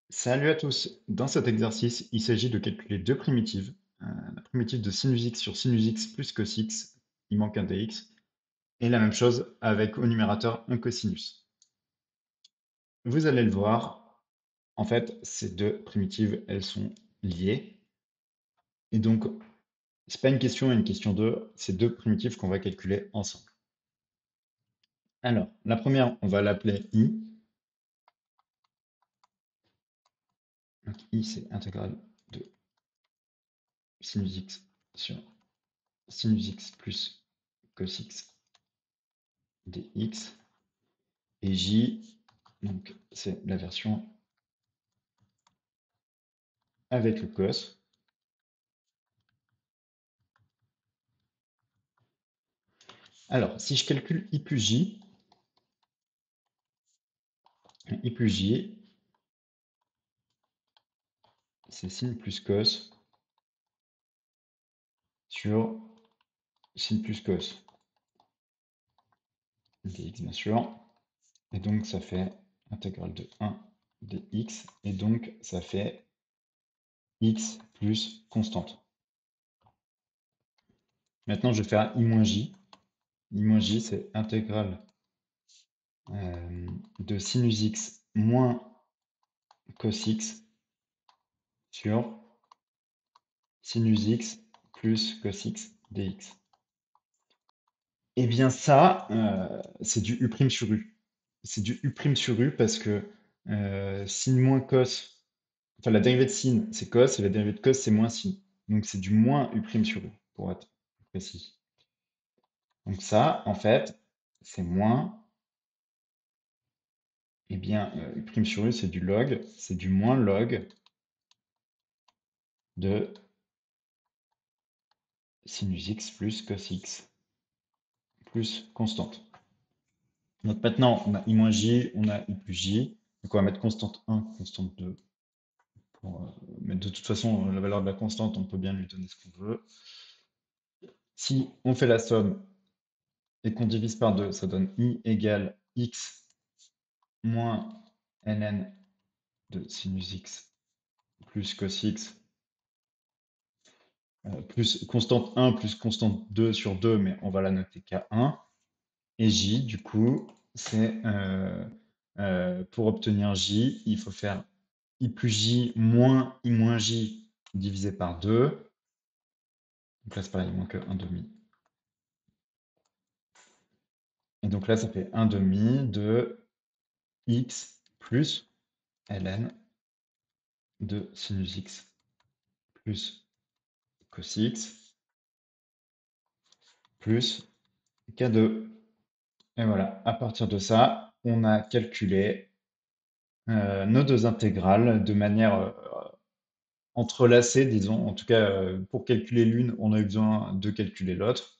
Salut à tous! Dans cet exercice, il s'agit de calculer deux primitives. La primitive de sinus x sur sinus x plus cos x, il manque un dx, et la même chose avec au numérateur un cosinus. Vous allez le voir, en fait, ces deux primitives, elles sont liées. Et donc, c'est pas une question et une question 2, c'est deux primitives qu'on va calculer ensemble. Alors, la première, on va l'appeler i. Donc, i, c'est intégrale de sinus x sur sinus x plus cos x dx. Et J, donc c'est la version avec le cos. Alors, si je calcule I plus J, c'est sin plus cos sur sin plus cos dx, bien sûr. Et donc, ça fait intégrale de 1 dx. Et donc, ça fait x plus constante. Maintenant, je vais faire I moins J. I moins J, c'est intégrale de sinus x moins cos x sur sinus x plus cos x dx. Eh bien ça, c'est du U' sur U. C'est du U' sur U parce que sin moins cos, enfin la dérivée de sin, c'est cos, et la dérivée de cos, c'est moins sin. Donc c'est du moins U' sur U, pour être précis. Donc ça, en fait, c'est moins, eh bien, U' sur U, c'est du log, c'est du moins log de sinus x plus cos x plus constante. Donc maintenant, on a I moins j, on a I plus j. Donc on va mettre constante 1, constante 2. Mais de toute façon, la valeur de la constante, on peut bien lui donner ce qu'on veut. Si on fait la somme et qu'on divise par 2, ça donne I égale x moins ln de sinus x plus cos x plus constante 1 plus constante 2 sur 2, mais on va la noter qu'à 1. Et j, du coup, c'est pour obtenir j, il faut faire i plus j moins i moins j divisé par 2. Donc là, c'est pareil, il manque un demi. Et donc là, ça fait 1 demi de x plus ln de sinus x plus cos x plus k2. Et voilà, à partir de ça, on a calculé nos deux intégrales de manière entrelacée, disons. En tout cas, pour calculer l'une, on a eu besoin de calculer l'autre,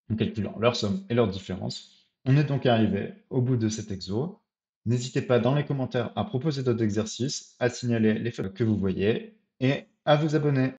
en calculant leur somme et leur différence. On est donc arrivé au bout de cet exo. N'hésitez pas dans les commentaires à proposer d'autres exercices, à signaler les faits que vous voyez et à vous abonner.